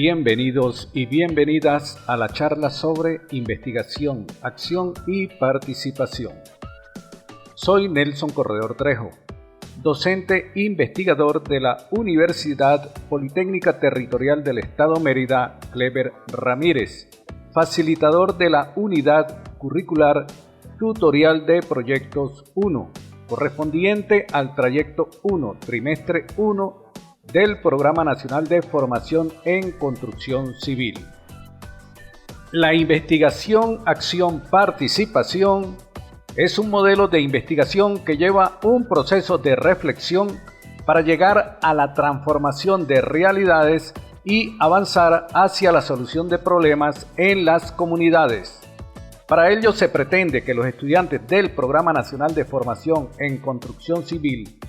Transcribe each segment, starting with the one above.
Bienvenidos y bienvenidas a la charla sobre investigación, acción y participación. Soy Nelson Corredor Trejo, docente investigador de la Universidad Politécnica Territorial del Estado Mérida, Cleber Ramírez, facilitador de la Unidad Curricular Tutorial de Proyectos 1, correspondiente al Trayecto 1, Trimestre 1, del Programa Nacional de Formación en Construcción Civil. La investigación, acción, participación es un modelo de investigación que lleva un proceso de reflexión para llegar a la transformación de realidades y avanzar hacia la solución de problemas en las comunidades. Para ello se pretende que los estudiantes del Programa Nacional de Formación en Construcción Civil,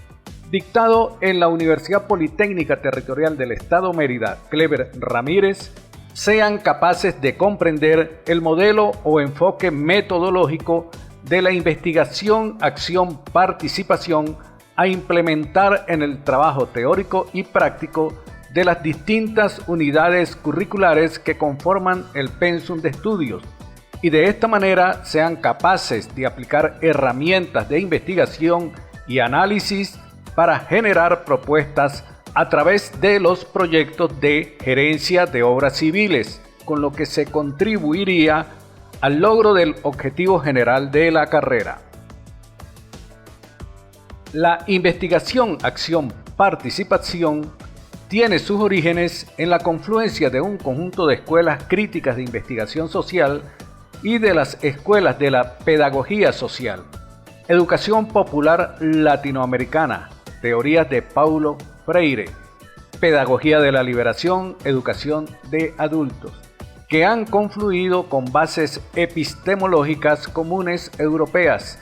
dictado en la Universidad Politécnica Territorial del Estado Mérida, Cleber Ramírez, sean capaces de comprender el modelo o enfoque metodológico de la investigación, acción, participación a implementar en el trabajo teórico y práctico de las distintas unidades curriculares que conforman el pensum de estudios, y de esta manera sean capaces de aplicar herramientas de investigación y análisis para generar propuestas a través de los proyectos de gerencia de obras civiles, con lo que se contribuiría al logro del objetivo general de la carrera. La investigación, acción, participación tiene sus orígenes en la confluencia de un conjunto de escuelas críticas de investigación social y de las escuelas de la pedagogía social, educación popular latinoamericana, teorías de Paulo Freire, pedagogía de la liberación, educación de adultos, que han confluido con bases epistemológicas comunes europeas,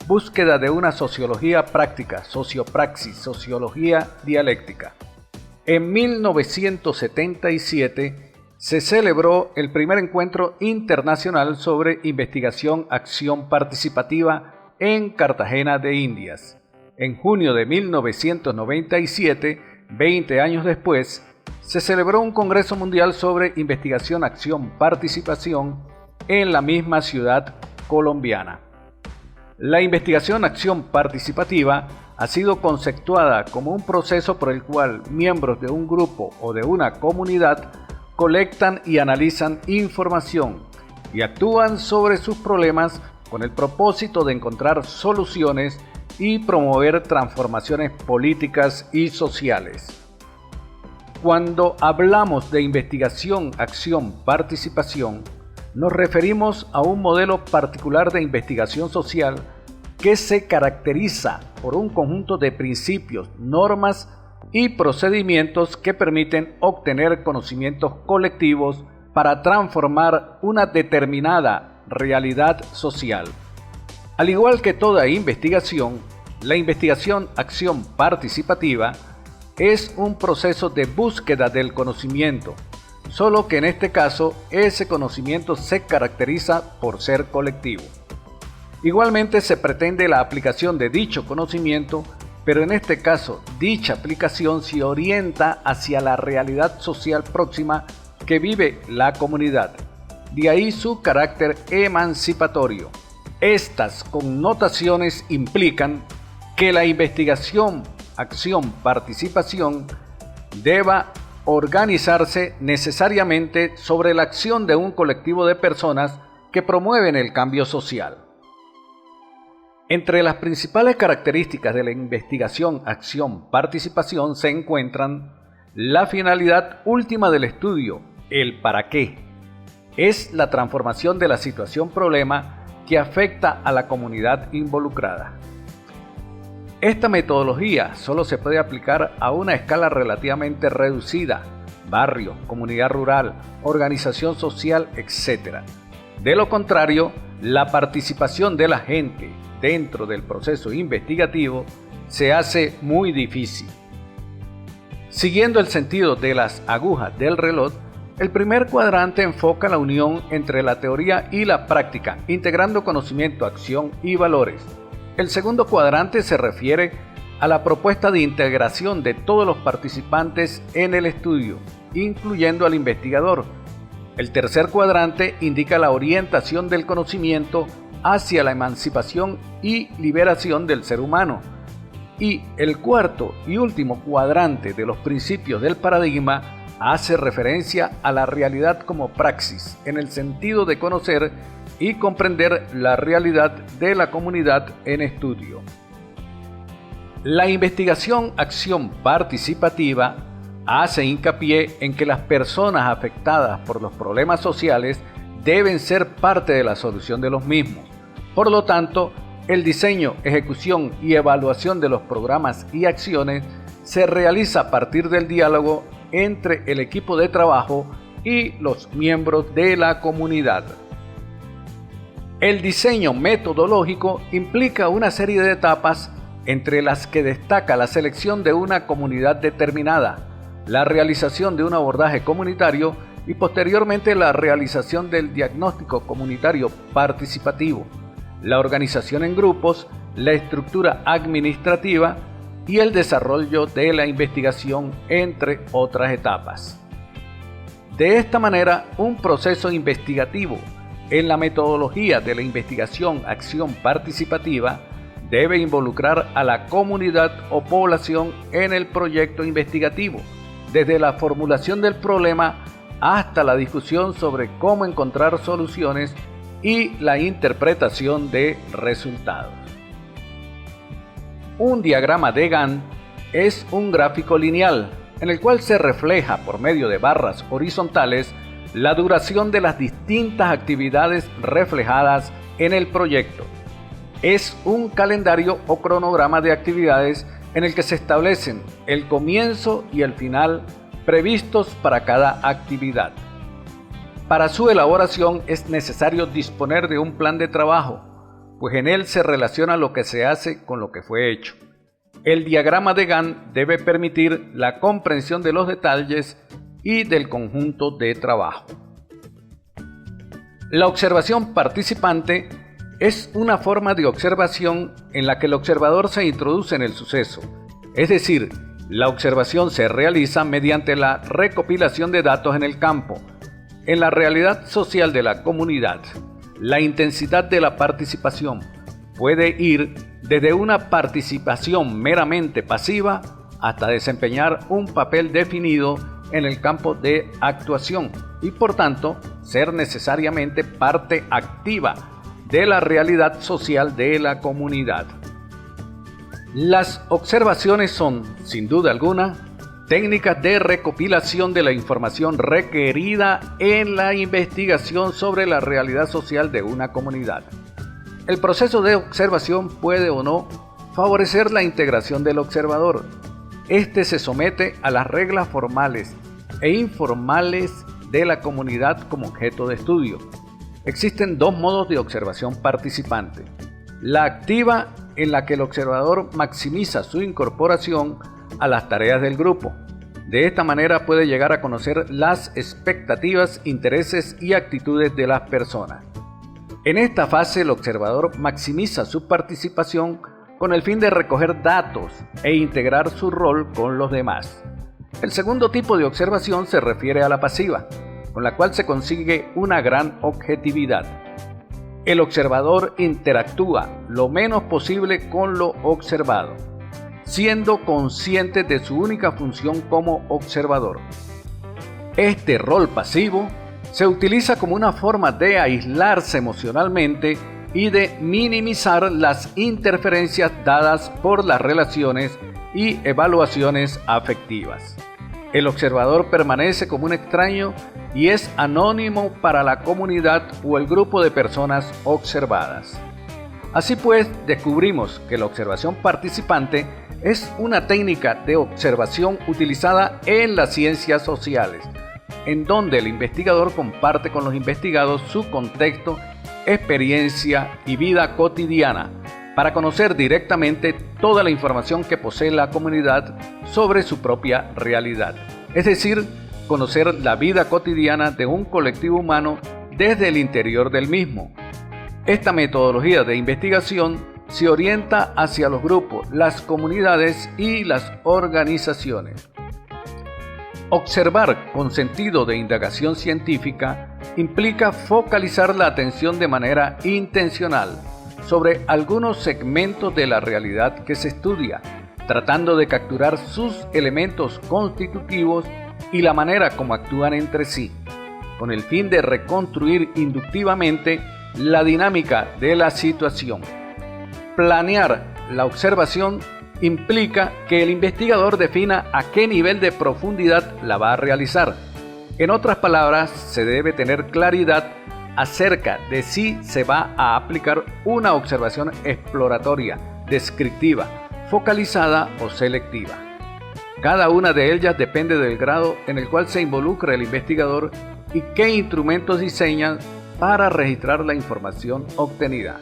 búsqueda de una sociología práctica, sociopraxis, sociología dialéctica. En 1977 se celebró el primer encuentro internacional sobre investigación, acción participativa en Cartagena de Indias. En junio de 1997, 20 años después, se celebró un Congreso Mundial sobre Investigación, Acción, Participación en la misma ciudad colombiana. La investigación, acción participativa ha sido conceptuada como un proceso por el cual miembros de un grupo o de una comunidad colectan y analizan información y actúan sobre sus problemas con el propósito de encontrar soluciones y promover transformaciones políticas y sociales. Cuando hablamos de investigación, acción, participación, nos referimos a un modelo particular de investigación social que se caracteriza por un conjunto de principios, normas y procedimientos que permiten obtener conocimientos colectivos para transformar una determinada realidad social. Al igual que toda investigación, la investigación, acción participativa es un proceso de búsqueda del conocimiento, solo que en este caso ese conocimiento se caracteriza por ser colectivo. Igualmente se pretende la aplicación de dicho conocimiento, pero en este caso dicha aplicación se orienta hacia la realidad social próxima que vive la comunidad. De ahí su carácter emancipatorio. Estas connotaciones implican que la investigación, acción, participación deba organizarse necesariamente sobre la acción de un colectivo de personas que promueven el cambio social. Entre las principales características de la investigación, acción, participación se encuentran la finalidad última del estudio, el para qué. Es la transformación de la situación-problema que afecta a la comunidad involucrada. Esta metodología solo se puede aplicar a una escala relativamente reducida, barrio, comunidad rural, organización social, etc. De lo contrario, la participación de la gente dentro del proceso investigativo se hace muy difícil. Siguiendo el sentido de las agujas del reloj, el primer cuadrante enfoca la unión entre la teoría y la práctica, integrando conocimiento, acción y valores. El segundo cuadrante se refiere a la propuesta de integración de todos los participantes en el estudio, incluyendo al investigador. El tercer cuadrante indica la orientación del conocimiento hacia la emancipación y liberación del ser humano. Y el cuarto y último cuadrante de los principios del paradigma hace referencia a la realidad como praxis, en el sentido de conocer y comprender la realidad de la comunidad en estudio. La investigación-acción participativa hace hincapié en que las personas afectadas por los problemas sociales deben ser parte de la solución de los mismos. Por lo tanto, el diseño, ejecución y evaluación de los programas y acciones se realiza a partir del diálogo entre el equipo de trabajo y los miembros de la comunidad. El diseño metodológico implica una serie de etapas entre las que destaca la selección de una comunidad determinada, la realización de un abordaje comunitario y posteriormente la realización del diagnóstico comunitario participativo, la organización en grupos, la estructura administrativa y el desarrollo de la investigación, entre otras etapas. De esta manera, un proceso investigativo en la metodología de la investigación-acción participativa debe involucrar a la comunidad o población en el proyecto investigativo, desde la formulación del problema hasta la discusión sobre cómo encontrar soluciones y la interpretación de resultados. Un diagrama de Gantt es un gráfico lineal en el cual se refleja por medio de barras horizontales la duración de las distintas actividades reflejadas en el proyecto. Es un calendario o cronograma de actividades en el que se establecen el comienzo y el final previstos para cada actividad. Para su elaboración es necesario disponer de un plan de trabajo, pues en él se relaciona lo que se hace con lo que fue hecho. El diagrama de Gantt debe permitir la comprensión de los detalles y del conjunto de trabajo. La observación participante es una forma de observación en la que el observador se introduce en el suceso, es decir, la observación se realiza mediante la recopilación de datos en el campo, en la realidad social de la comunidad. La intensidad de la participación puede ir desde una participación meramente pasiva hasta desempeñar un papel definido en el campo de actuación y por tanto ser necesariamente parte activa de la realidad social de la comunidad. Las observaciones son, sin duda alguna, técnicas de recopilación de la información requerida en la investigación sobre la realidad social de una comunidad. El proceso de observación puede o no favorecer la integración del observador. Este se somete a las reglas formales e informales de la comunidad como objeto de estudio. Existen dos modos de observación participante. La activa, en la que el observador maximiza su incorporación a las tareas del grupo. De esta manera puede llegar a conocer las expectativas, intereses y actitudes de las personas. En esta fase el observador maximiza su participación con el fin de recoger datos e integrar su rol con los demás. El segundo tipo de observación se refiere a la pasiva, con la cual se consigue una gran objetividad. El observador interactúa lo menos posible con lo observado, siendo consciente de su única función como observador. Este rol pasivo se utiliza como una forma de aislarse emocionalmente y de minimizar las interferencias dadas por las relaciones y evaluaciones afectivas. El observador permanece como un extraño y es anónimo para la comunidad o el grupo de personas observadas. Así pues, descubrimos que la observación participante es una técnica de observación utilizada en las ciencias sociales, en donde el investigador comparte con los investigados su contexto, experiencia y vida cotidiana para conocer directamente toda la información que posee la comunidad sobre su propia realidad, es decir, conocer la vida cotidiana de un colectivo humano desde el interior del mismo. Esta metodología de investigación se orienta hacia los grupos, las comunidades y las organizaciones. Observar con sentido de indagación científica implica focalizar la atención de manera intencional sobre algunos segmentos de la realidad que se estudia, tratando de capturar sus elementos constitutivos y la manera como actúan entre sí, con el fin de reconstruir inductivamente la dinámica de la situación. Planear la observación implica que el investigador defina a qué nivel de profundidad la va a realizar. En otras palabras, se debe tener claridad acerca de si se va a aplicar una observación exploratoria, descriptiva, focalizada o selectiva. Cada una de ellas depende del grado en el cual se involucra el investigador y qué instrumentos diseñan para registrar la información obtenida.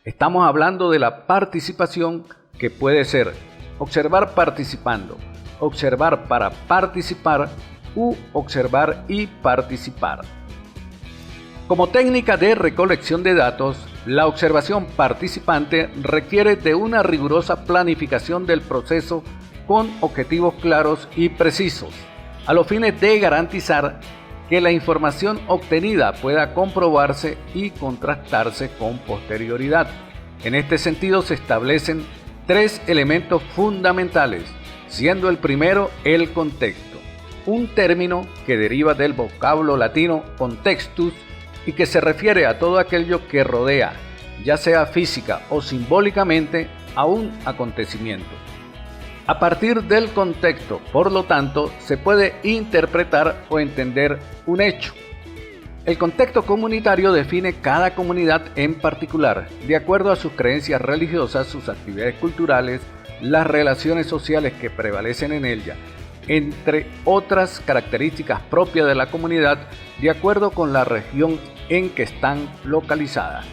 Estamos hablando de la participación, que puede ser observar participando, observar para participar u observar y participar. Como técnica de recolección de datos, la observación participante requiere de una rigurosa planificación del proceso con objetivos claros y precisos, a los fines de garantizar que la información obtenida pueda comprobarse y contrastarse con posterioridad. En este sentido se establecen tres elementos fundamentales, siendo el primero el contexto, un término que deriva del vocablo latino contextus y que se refiere a todo aquello que rodea, ya sea física o simbólicamente, a un acontecimiento. A partir del contexto, por lo tanto, se puede interpretar o entender un hecho. El contexto comunitario define cada comunidad en particular, de acuerdo a sus creencias religiosas, sus actividades culturales, las relaciones sociales que prevalecen en ella, entre otras características propias de la comunidad, de acuerdo con la región en que están localizadas.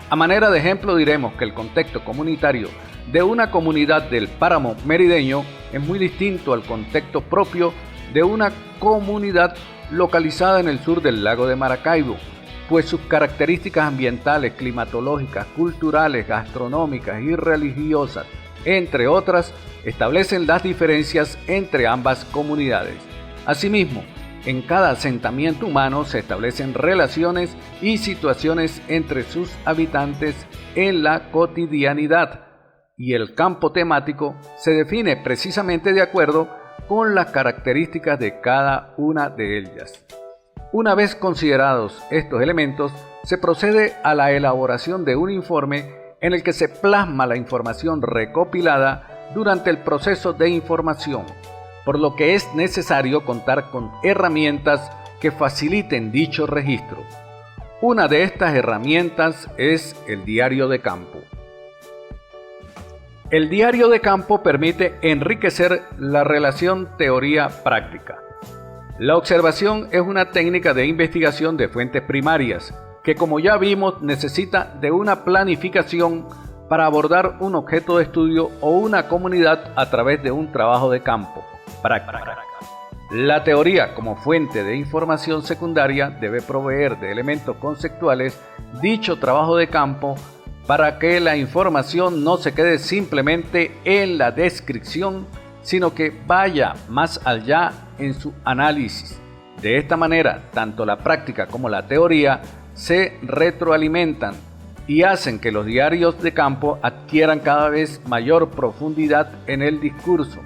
A manera de ejemplo diremos que el contexto comunitario de una comunidad del páramo merideño es muy distinto al contexto propio de una comunidad localizada en el sur del lago de Maracaibo, pues sus características ambientales, climatológicas, culturales, gastronómicas y religiosas, entre otras, establecen las diferencias entre ambas comunidades. Asimismo, en cada asentamiento humano se establecen relaciones y situaciones entre sus habitantes en la cotidianidad, y el campo temático se define precisamente de acuerdo con las características de cada una de ellas. Una vez considerados estos elementos, se procede a la elaboración de un informe en el que se plasma la información recopilada durante el proceso de información, por lo que es necesario contar con herramientas que faciliten dicho registro. Una de estas herramientas es el diario de campo. El diario de campo permite enriquecer la relación teoría-práctica. La observación es una técnica de investigación de fuentes primarias que, como ya vimos, necesita de una planificación para abordar un objeto de estudio o una comunidad a través de un trabajo de campo práctica. La teoría, como fuente de información secundaria, debe proveer de elementos conceptuales dicho trabajo de campo para que la información no se quede simplemente en la descripción, sino que vaya más allá en su análisis. De esta manera, tanto la práctica como la teoría se retroalimentan y hacen que los diarios de campo adquieran cada vez mayor profundidad en el discurso,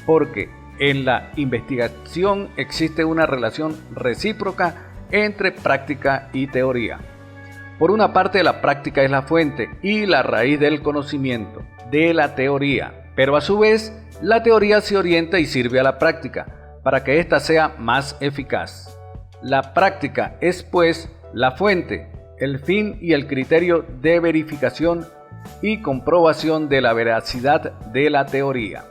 porque en la investigación existe una relación recíproca entre práctica y teoría. Por una parte, la práctica es la fuente y la raíz del conocimiento, de la teoría, pero a su vez, la teoría se orienta y sirve a la práctica para que ésta sea más eficaz. La práctica es, pues, la fuente, el fin y el criterio de verificación y comprobación de la veracidad de la teoría.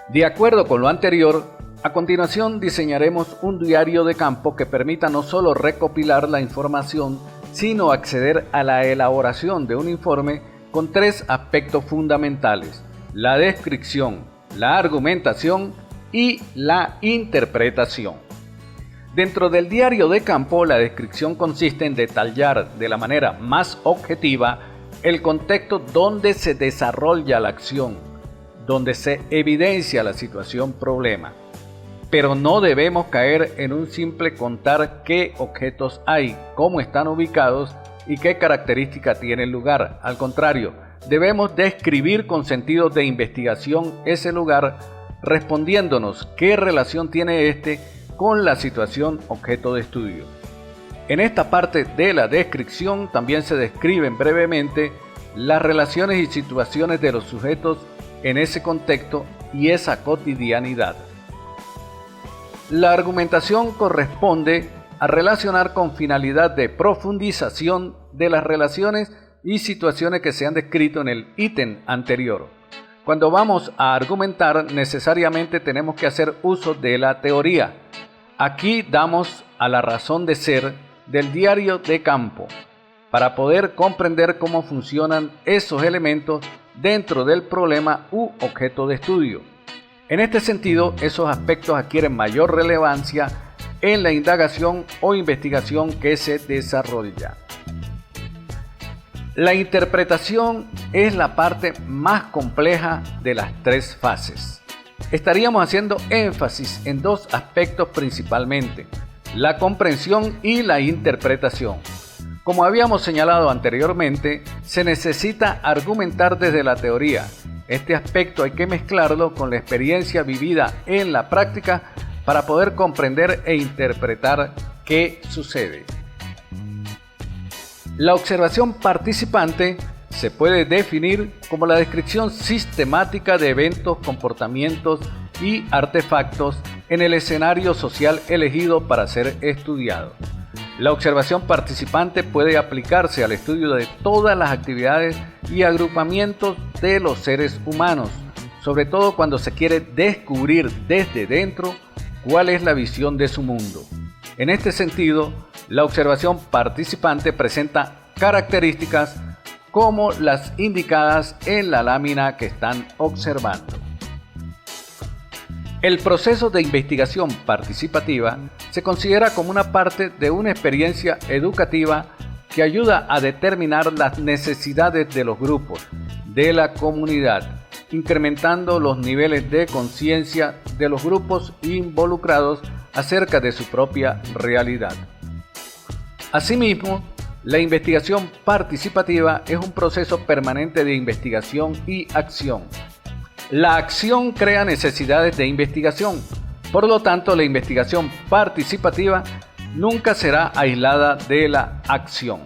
De acuerdo con lo anterior, a continuación diseñaremos un diario de campo que permita no solo recopilar la información, sino acceder a la elaboración de un informe con tres aspectos fundamentales: la descripción, la argumentación y la interpretación. Dentro del diario de campo, la descripción consiste en detallar de la manera más objetiva el contexto donde se desarrolla la acción, donde se evidencia la situación problema. Pero no debemos caer en un simple contar qué objetos hay, cómo están ubicados y qué características tiene el lugar. Al contrario, debemos describir con sentido de investigación ese lugar, respondiéndonos qué relación tiene este con la situación objeto de estudio. En esta parte de la descripción también se describen brevemente las relaciones y situaciones de los sujetos en ese contexto y esa cotidianidad. La argumentación corresponde a relacionar con finalidad de profundización de las relaciones y situaciones que se han descrito en el ítem anterior. Cuando vamos a argumentar, necesariamente tenemos que hacer uso de la teoría. Aquí damos a la razón de ser del diario de campo, para poder comprender cómo funcionan esos elementos dentro del problema u objeto de estudio. En este sentido, esos aspectos adquieren mayor relevancia en la indagación o investigación que se desarrolla. La interpretación es la parte más compleja de las tres fases. Estaríamos haciendo énfasis en dos aspectos principalmente: la comprensión y la interpretación. Como habíamos señalado anteriormente, se necesita argumentar desde la teoría. Este aspecto hay que mezclarlo con la experiencia vivida en la práctica para poder comprender e interpretar qué sucede. La observación participante se puede definir como la descripción sistemática de eventos, comportamientos y artefactos en el escenario social elegido para ser estudiado. La observación participante puede aplicarse al estudio de todas las actividades y agrupamientos de los seres humanos, sobre todo cuando se quiere descubrir desde dentro cuál es la visión de su mundo. En este sentido, la observación participante presenta características como las indicadas en la lámina que están observando. El proceso de investigación participativa se considera como una parte de una experiencia educativa que ayuda a determinar las necesidades de los grupos, de la comunidad, incrementando los niveles de conciencia de los grupos involucrados acerca de su propia realidad. Asimismo, la investigación participativa es un proceso permanente de investigación y acción. La acción crea necesidades de investigación, por lo tanto la investigación participativa nunca será aislada de la acción.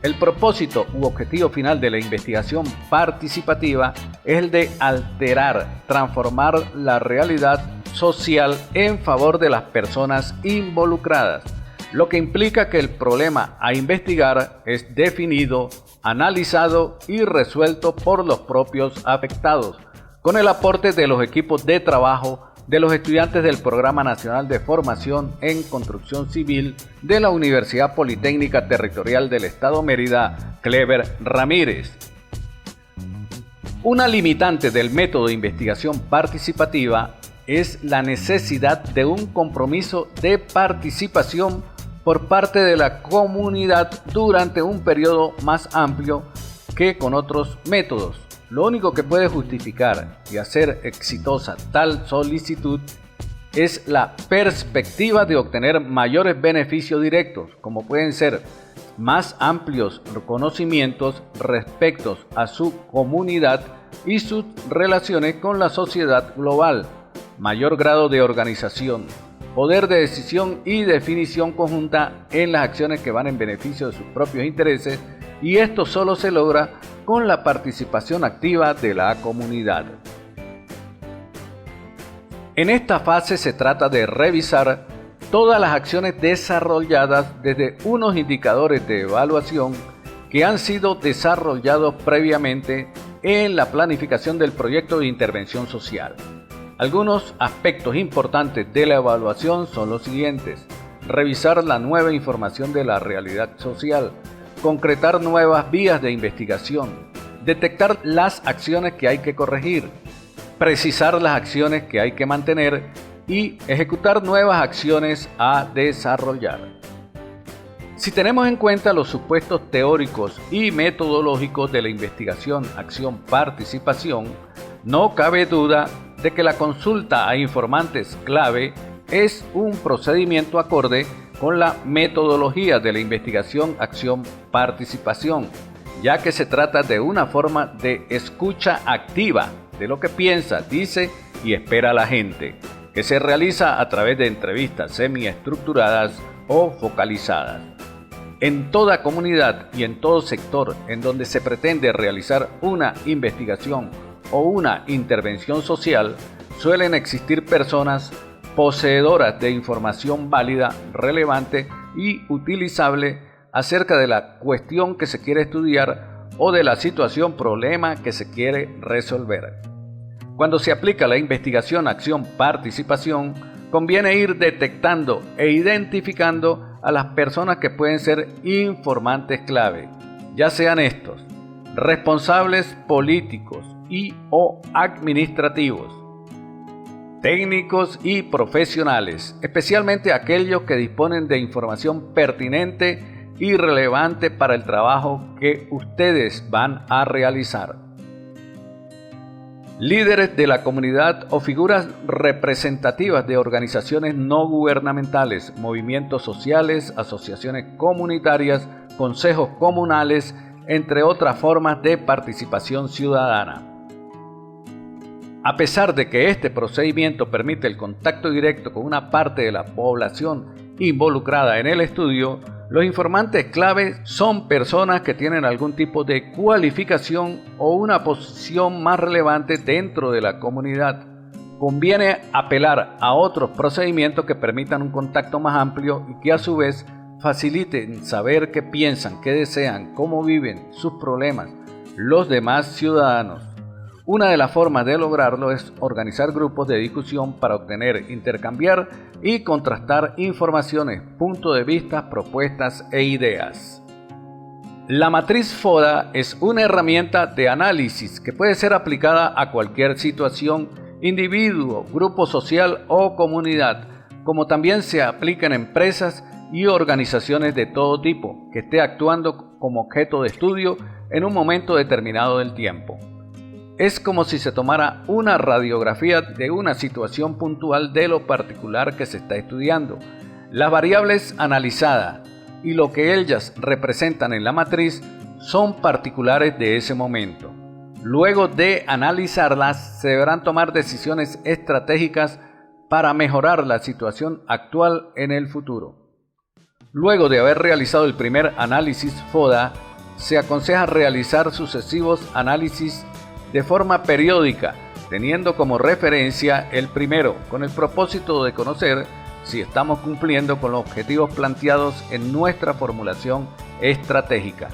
El propósito u objetivo final de la investigación participativa es el de alterar, transformar la realidad social en favor de las personas involucradas, lo que implica que el problema a investigar es definido, analizado y resuelto por los propios afectados, con el aporte de los equipos de trabajo de los estudiantes del Programa Nacional de Formación en Construcción Civil de la Universidad Politécnica Territorial del Estado Mérida, Clever Ramírez. Una limitante del método de investigación participativa es la necesidad de un compromiso de participación por parte de la comunidad durante un periodo más amplio que con otros métodos. Lo único que puede justificar y hacer exitosa tal solicitud es la perspectiva de obtener mayores beneficios directos, como pueden ser más amplios conocimientos respecto a su comunidad y sus relaciones con la sociedad global, mayor grado de organización, poder de decisión y definición conjunta en las acciones que van en beneficio de sus propios intereses, y esto solo se logra con la participación activa de la comunidad. En esta fase se trata de revisar todas las acciones desarrolladas desde unos indicadores de evaluación que han sido desarrollados previamente en la planificación del proyecto de intervención social. Algunos aspectos importantes de la evaluación son los siguientes: revisar la nueva información de la realidad social, concretar nuevas vías de investigación, detectar las acciones que hay que corregir, precisar las acciones que hay que mantener y ejecutar nuevas acciones a desarrollar. Si tenemos en cuenta los supuestos teóricos y metodológicos de la investigación, acción, participación, no cabe duda de que la consulta a informantes clave es un procedimiento acorde con la metodología de la investigación, acción, participación, ya que se trata de una forma de escucha activa de lo que piensa, dice y espera la gente, que se realiza a través de entrevistas semiestructuradas o focalizadas. En toda comunidad y en todo sector en donde se pretende realizar una investigación o una intervención social, suelen existir personas poseedoras de información válida, relevante y utilizable acerca de la cuestión que se quiere estudiar o de la situación, problema que se quiere resolver. Cuando se aplica la investigación, acción, participación, conviene ir detectando e identificando a las personas que pueden ser informantes clave, ya sean estos responsables políticos y o administrativos, técnicos y profesionales, especialmente aquellos que disponen de información pertinente y relevante para el trabajo que ustedes van a realizar. Líderes de la comunidad o figuras representativas de organizaciones no gubernamentales, movimientos sociales, asociaciones comunitarias, consejos comunales, entre otras formas de participación ciudadana. A pesar de que este procedimiento permite el contacto directo con una parte de la población involucrada en el estudio, los informantes clave son personas que tienen algún tipo de cualificación o una posición más relevante dentro de la comunidad. Conviene apelar a otros procedimientos que permitan un contacto más amplio y que a su vez faciliten saber qué piensan, qué desean, cómo viven, sus problemas, los demás ciudadanos. Una de las formas de lograrlo es organizar grupos de discusión para obtener, intercambiar y contrastar informaciones, puntos de vista, propuestas e ideas. La matriz FODA es una herramienta de análisis que puede ser aplicada a cualquier situación, individuo, grupo social o comunidad, como también se aplica en empresas y organizaciones de todo tipo que esté actuando como objeto de estudio en un momento determinado del tiempo. Es como si se tomara una radiografía de una situación puntual de lo particular que se está estudiando. Las variables analizadas y lo que ellas representan en la matriz son particulares de ese momento. Luego de analizarlas, se deberán tomar decisiones estratégicas para mejorar la situación actual en el futuro. Luego de haber realizado el primer análisis FODA, se aconseja realizar sucesivos análisis de forma periódica, teniendo como referencia el primero, con el propósito de conocer si estamos cumpliendo con los objetivos planteados en nuestra formulación estratégica.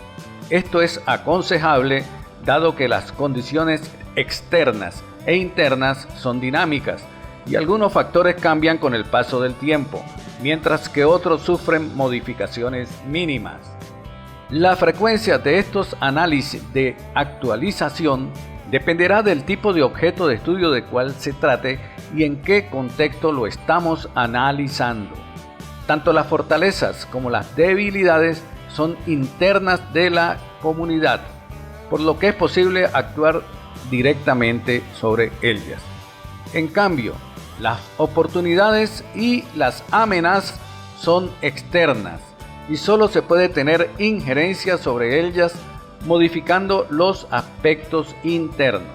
Esto es aconsejable dado que las condiciones externas e internas son dinámicas y algunos factores cambian con el paso del tiempo, mientras que otros sufren modificaciones mínimas. La frecuencia de estos análisis de actualización dependerá del tipo de objeto de estudio de cual se trate y en qué contexto lo estamos analizando. Tanto las fortalezas como las debilidades son internas de la comunidad, por lo que es posible actuar directamente sobre ellas. En cambio, las oportunidades y las amenazas son externas y solo se puede tener injerencia sobre ellas modificando los aspectos internos.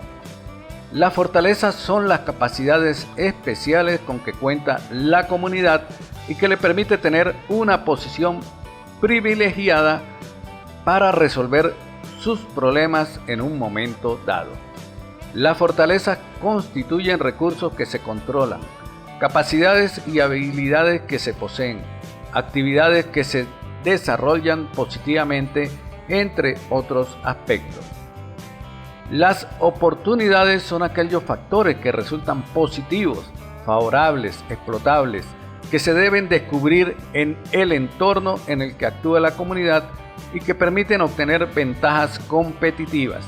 Las fortalezas son las capacidades especiales con que cuenta la comunidad y que le permite tener una posición privilegiada para resolver sus problemas en un momento dado. Las fortalezas constituyen recursos que se controlan, capacidades y habilidades que se poseen, actividades que se desarrollan positivamente, entre otros aspectos. Las oportunidades son aquellos factores que resultan positivos, favorables, explotables, que se deben descubrir en el entorno en el que actúa la comunidad y que permiten obtener ventajas competitivas.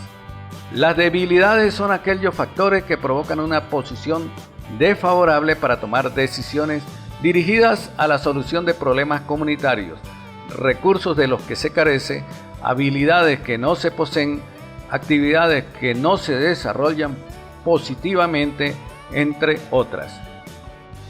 Las debilidades son aquellos factores que provocan una posición desfavorable para tomar decisiones dirigidas a la solución de problemas comunitarios, recursos de los que se carece, habilidades que no se poseen, actividades que no se desarrollan positivamente, entre otras.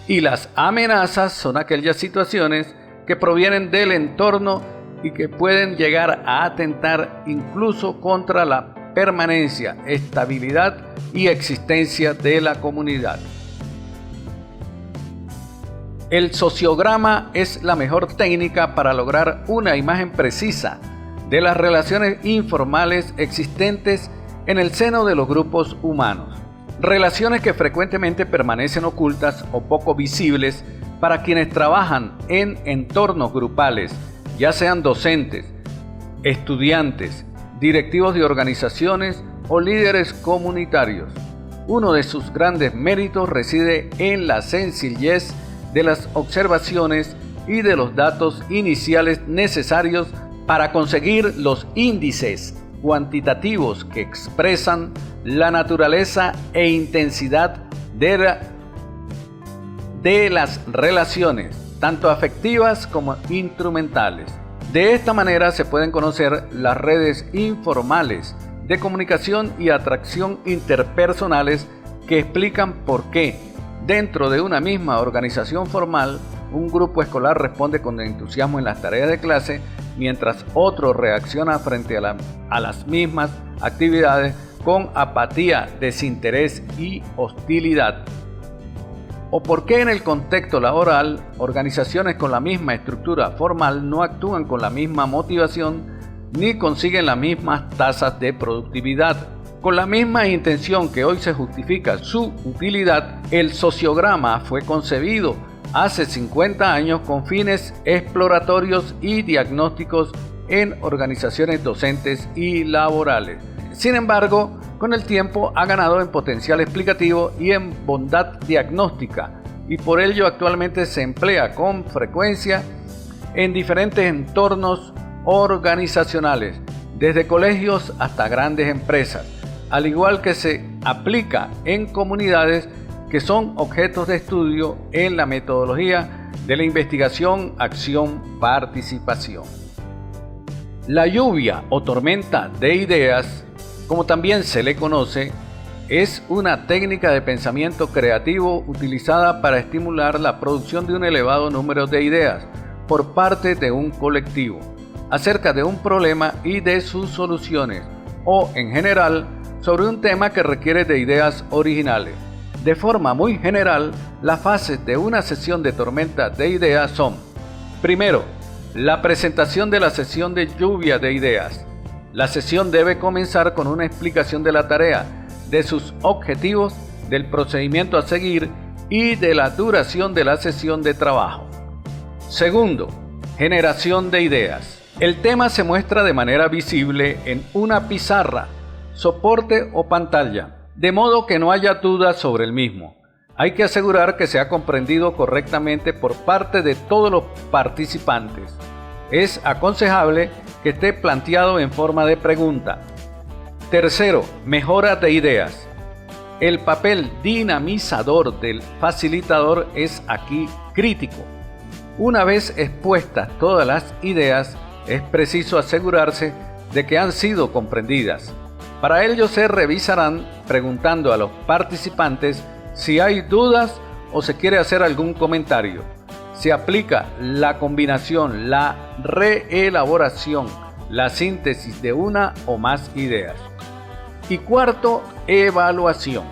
Y las amenazas son aquellas situaciones que provienen del entorno y que pueden llegar a atentar incluso contra la permanencia, estabilidad y existencia de la comunidad. El sociograma es la mejor técnica para lograr una imagen precisa de las relaciones informales existentes en el seno de los grupos humanos. Relaciones que frecuentemente permanecen ocultas o poco visibles para quienes trabajan en entornos grupales, ya sean docentes, estudiantes, directivos de organizaciones o líderes comunitarios. Uno de sus grandes méritos reside en la sencillez de las observaciones y de los datos iniciales necesarios para conseguir los índices cuantitativos que expresan la naturaleza e intensidad de las relaciones, tanto afectivas como instrumentales. De esta manera se pueden conocer las redes informales de comunicación y atracción interpersonales que explican por qué, dentro de una misma organización formal, un grupo escolar responde con entusiasmo en las tareas de clase, mientras otro reacciona frente a las mismas actividades con apatía, desinterés y hostilidad. ¿O por qué en el contexto laboral, organizaciones con la misma estructura formal no actúan con la misma motivación ni consiguen las mismas tasas de productividad? Con la misma intención que hoy se justifica su utilidad, el sociograma fue concebido hace 50 años con fines exploratorios y diagnósticos en organizaciones docentes y laborales. Sin embargo, con el tiempo ha ganado en potencial explicativo y en bondad diagnóstica, y por ello actualmente se emplea con frecuencia en diferentes entornos organizacionales, desde colegios hasta grandes empresas, al igual que se aplica en comunidades que son objetos de estudio en la metodología de la investigación, acción, participación. La lluvia o tormenta de ideas, como también se le conoce, es una técnica de pensamiento creativo utilizada para estimular la producción de un elevado número de ideas por parte de un colectivo acerca de un problema y de sus soluciones, o en general sobre un tema que requiere de ideas originales. De forma muy general, las fases de una sesión de tormenta de ideas son: primero, la presentación de la sesión de lluvia de ideas. La sesión debe comenzar con una explicación de la tarea, de sus objetivos, del procedimiento a seguir y de la duración de la sesión de trabajo. Segundo, generación de ideas. El tema se muestra de manera visible en una pizarra, soporte o pantalla, de modo que no haya dudas sobre el mismo. Hay que asegurar que sea comprendido correctamente por parte de todos los participantes. Es aconsejable que esté planteado en forma de pregunta. Tercero, mejora de ideas. El papel dinamizador del facilitador es aquí crítico. Una vez expuestas todas las ideas, es preciso asegurarse de que han sido comprendidas. Para ello se revisarán preguntando a los participantes si hay dudas o se quiere hacer algún comentario. Se aplica la combinación, la reelaboración, la síntesis de una o más ideas. Y cuarto, evaluación.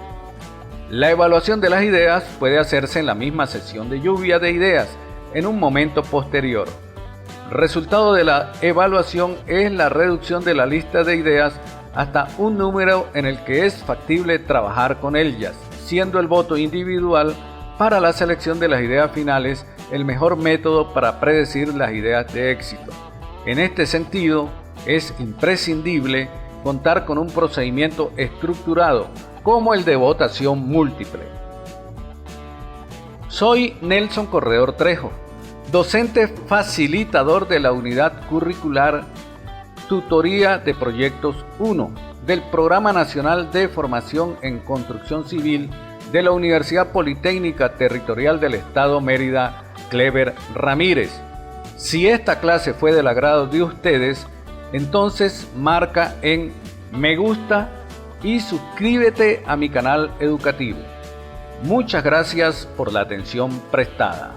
La evaluación de las ideas puede hacerse en la misma sesión de lluvia de ideas, en un momento posterior. Resultado de la evaluación es la reducción de la lista de ideas hasta un número en el que es factible trabajar con ellas, siendo el voto individual para la selección de las ideas finales el mejor método para predecir las ideas de éxito. En este sentido, es imprescindible contar con un procedimiento estructurado como el de votación múltiple. Soy Nelson Corredor Trejo, docente facilitador de la unidad curricular Tutoría de Proyectos 1 del Programa Nacional de Formación en Construcción Civil de la Universidad Politécnica Territorial del Estado Mérida, Clever Ramírez. Si esta clase fue del agrado de ustedes, entonces marca en me gusta y suscríbete a mi canal educativo. Muchas gracias por la atención prestada.